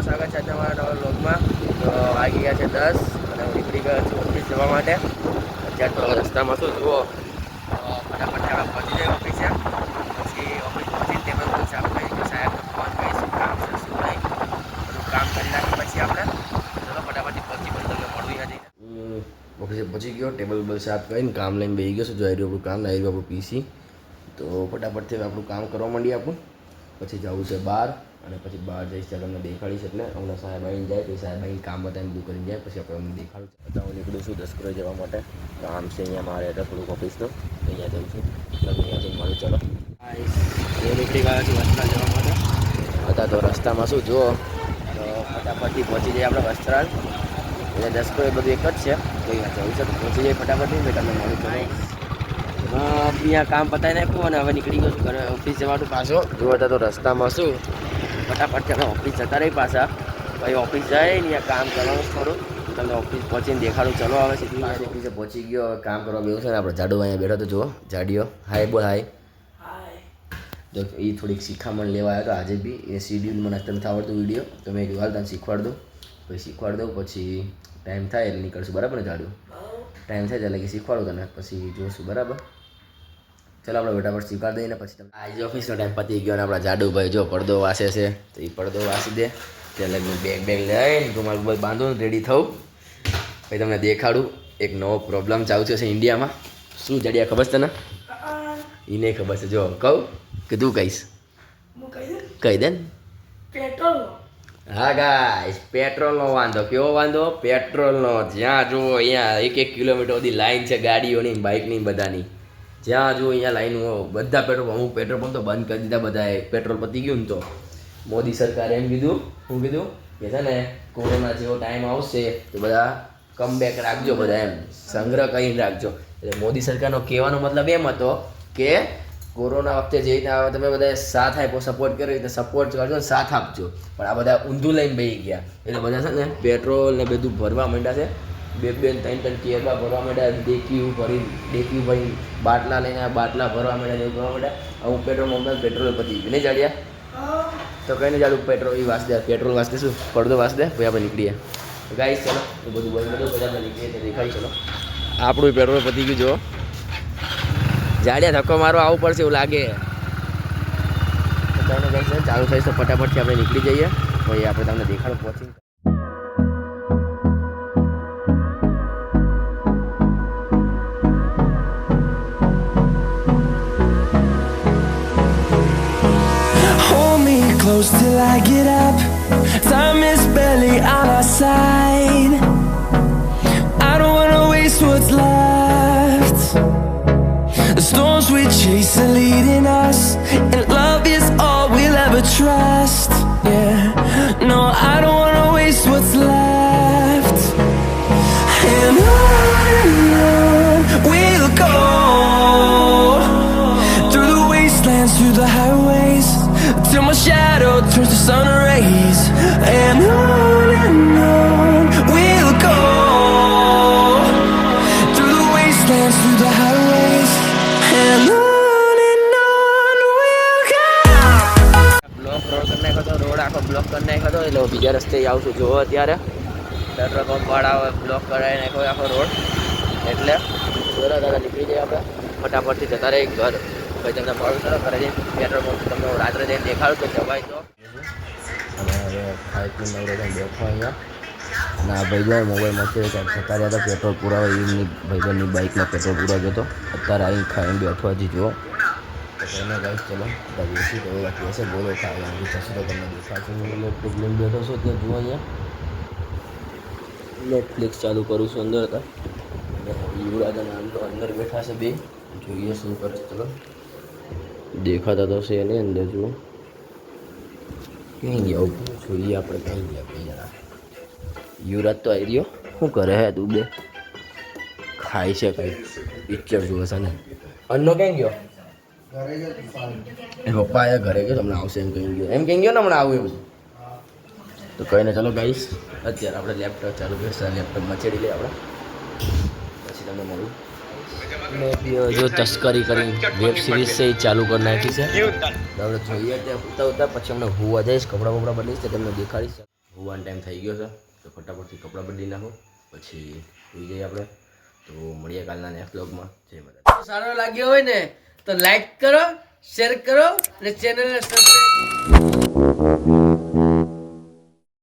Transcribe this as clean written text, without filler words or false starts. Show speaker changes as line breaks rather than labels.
સ્વાગત છે તમારા નવા વ્લોગમાં. તો વાગી ગયા છે 10 અને હું નીકળી ગયો છું ઓફિસ જવા માટે. અત્યારે તો રસ્તામાં શું જુઓ ફટાફટ પહોંચી જાય ઓફિસે. પછી ઓફિસ પહોંચી ટેબલ પર ચાલુ કરી કે સાહેબને ફોન કરી શું કામ છે શું નહીં બધું કામ કરી નાખી પછી આપણે ચલો ફટાફટ પહોંચી પછી તમને મળવી હતી. ઓફિસે પહોંચી ગયો, ટેબલ બલ સાફ કરીને કામ લઈને બેસી ગયો છું. જો આવ્યું આપણું કામ, આવ્યું આપણું પીસી. તો ફટાફટથી આપણું કામ કરવા માંડીએ આપણું. પછી જવું છે બહાર અને પછી બહાર જઈશ ત્યારે તમને દેખાડીશ. એટલે હમણાં સાહેબ આવીને જાય પછી સાહેબ આવીને કામ બતાવીને બધું કરીને જાય પછી આપણે અમને દેખાડું. અત્યારે હું નીકળું છું દસકરો જવા માટે. કામ છે અહીંયા મારે એટલે થોડુંક ઓફિસનું અહીંયા જઉં છું. એટલે અહીંયા જઈને મળું. ચલો હું નીકળી ગયો છું વસ્ત્રાલ જવા માટે. અત્યારે તો રસ્તામાં શું જુઓ તો ફટાફટથી પહોંચી જાય આપણે વસ્ત્રાલ. એટલે દસકો એ બધું એક જ છે. તો અહીંયા જવું છે તો પહોંચી જાય ફટાફટથી મેં તમને મળું. ચલો અહીંયા કામ પતાવી નાખ્યું અને હવે નીકળી ગયો છું ઘરે ઓફિસ જવાનું પાછો. જોવા હતા તો રસ્તામાં શું ફટાફટ અમે ઓફિસ જતા રહી પાછા. પછી ઓફિસ જાય ને અહીંયા કામ કરવાનું થોડું તમને ઓફિસ પહોંચીને દેખાડું. ચલો હવે સીધું ઓફિસે પહોંચી ગયો. હવે કામ કરવા બેવું છે ને આપણે જાડુ અહીંયા બેઠો તો જુઓ જાડીઓ. હાય બોલ હાય. જો એ થોડીક શિખામણ લેવા આવ્યો તો આજે બી એ શિડ્યુલ મને નથી આવડતું વિડીયો તો મેં કીધું હાલ તને શીખવાડ દઉં. પછી શીખવાડ દઉં પછી ટાઈમ થાય એટલે નીકળશું બરાબર ને જાડું. ટાઈમ થાય એટલે કે શીખવાડું તને પછી જોઈશું બરાબર. ચાલો આપણે ફટાફટ શીખવાડ દઈએ ને પછી તમને આજે ઓફિસનો ટાઈમ પતી ગયો અને આપણા જાડુભાઈ જો પડદો વાસે છે તો એ પડદો વાસી દે. એટલે હું બેગ લઈને રૂમાલ બાંધું રેડી થવું. પછી તમને દેખાડું એક નવો પ્રોબ્લેમ ચાલુ છે ઇન્ડિયામાં. શું જડિયા ખબર છે તને? એ નહીં ખબર છે. જો કહું કે તું કહીશ? કહી દે ને. હા ગાઈસ, પેટ્રોલનો વાંધો. કેવો વાંધો? પેટ્રોલનો. જ્યાં જુઓ અહીંયા 1-1 કિલોમીટર સુધી લાઈન છે ગાડીઓની બાઇકની બધાની. જ્યાં જુઓ અહીંયા લાઈનો બધા પેટ્રોલ પંપ. અમુક પેટ્રોલ પંપ તો બંધ કરી દીધા બધાએ. પેટ્રોલ પતી ગયું ને તો મોદી સરકારે એમ કીધું શું કીધું કે છે ને કોરોના જેવો ટાઈમ આવશે તો બધા કમબેક રાખજો, બધા એમ સંગ્રહ કરીને રાખજો. એટલે મોદી સરકારનો કહેવાનો મતલબ એમ હતો કે કોરોના વખતે જે રીતે તમે બધા સાથ આપ્યો, સપોર્ટ કર્યો રીતે સપોર્ટ કરજો, સાથ આપજો. પણ આ બધા ઊંધું લઈને બેસી ગયા. એટલે બધા છે ને પેટ્રોલ ને બધું ભરવા માંડ્યા છે. 2-3 કેરબા ભરવા માંડ્યા. ડેકીયું ભરી બાટલા લઈને બાટલા ભરવા માંડ્યા એવું ભરવા માંડ્યા. અમુક પેટ્રોલ પંપ પેટ્રોલ પતી ગયું નહીં જાડ્યા તો કઈ નહીં જાડું પેટ્રોલ એ વાસ દે. પેટ્રોલ વાસ દે શું પડદો વાસ દે પછી આપણે નીકળીએ. ગાઈસ ચલો એ બધું પછી આપણે નીકળીએ તો દેખાડી. ચલો આપણું પેટ્રોલ પતી ગયું. જો જાડ્યા ધક્કો મારો આવવું પડશે એવું લાગે. ચાલુ થઈશ તો ફટાફટથી આપણે નીકળી જઈએ પછી આપણે તમને દેખાડો પહોંચી.
Close till I get up. Time is barely on our side. I don't wanna waste what's left. The storms we chase are leading us, and love is all we'll ever trust. Yeah, no, I don't wanna waste what's left. And on we'll go, through the wastelands, through the highways, till my shadow turns to sun rays. And on we'll go, through the wastelands, through the highways. And on we'll go.
Block road કરી નાખ્યો તો, road આખો block કરી નાખ્યો તો. એટલે બીજા રસ્તે આવું છું જોવો અત્યારે પેટ્રોલ પંપ વાળા બ્લોક કરાવી નાખ્યો આખો રોડ. એટલે દાદા નીકળી જાય આપણે ફટાફટથી જતા રહી ઘર. ભાઈ તમને મળું કરો ઘરે જઈને પેટ્રોલ પંપ તમને રાત્રે જઈને દેખાડું તો જવાય તો. અને હવે ખાઈ પીને નવરો જઈને બેઠો અહીંયા. અને આ ભાઈ ભાઈ મોબાઈલમાંથી ક્યાંક જતા રહ્યા હતા પેટ્રોલ પુરાવા. એમની ભાઈબંધની બાઇકમાં પેટ્રોલ પુરાવ્યો હતો. અત્યારે અહીં ખાઈને બેઠો હજી જુઓ. તો તમે ગાઈશ ચલો બેસી તો બાકી હશે બોલો ખાવા આવી થશે તો તમને દેખાડશું. હું લેપટોપ લઈને બેઠો છું ત્યાં જુઓ અહીંયા નેટફ્લિક્સ ચાલુ કરું છું અંદર હતા. યુવરાજા નામ તો અંદર બેઠા છે બે. જોઈએ શું કરે ચલો. દેખાતા તો છે એની અંદર જુઓ ક્યાં ગયા જોઈએ આપણે ક્યાં ગયા કઈ જણા. યુવરાજ તો આવી રહ્યો. શું કરે હે તું બે? ખાય છે કંઈ પિક્ચર જુએ છે ને. અન્નો ક્યાં ગયો? પપ્પા એ ઘરે ગયો તમને આવશે એમ કહી ગયો. એમ કહી ગયો ને હમણાં આવું એવું તો કહીને ચલો ગાઈશ અત્યારે આપણે લેપટોપ ચાલુ કરશે. લેપટોપમાં ચડી લઈએ આપણે પછી તમને મળું. મેં જો તસ્કરી કરી વેબ સિરીઝ છે એ ચાલુ કરી નાખી છે. તો આપણે જોઈએ ત્યાં ઉતા પછી અમને હુવા જઈશ, કપડાં બપડા બદલીશ તો તમને દેખાડીશ. હુવાનો ટાઈમ થઈ ગયો છે તો ફટાફટથી કપડાં બદલી નાખો પછી સુઈ જઈએ આપણે. તો મળીએ કાલના નેક્સ્ટ વ્લોગમાં. જય માતા. સારો લાગ્યો હોય ને તો લાઈક કરો, શેર કરો અને ચેનલને સબસ્ક્રાઈબ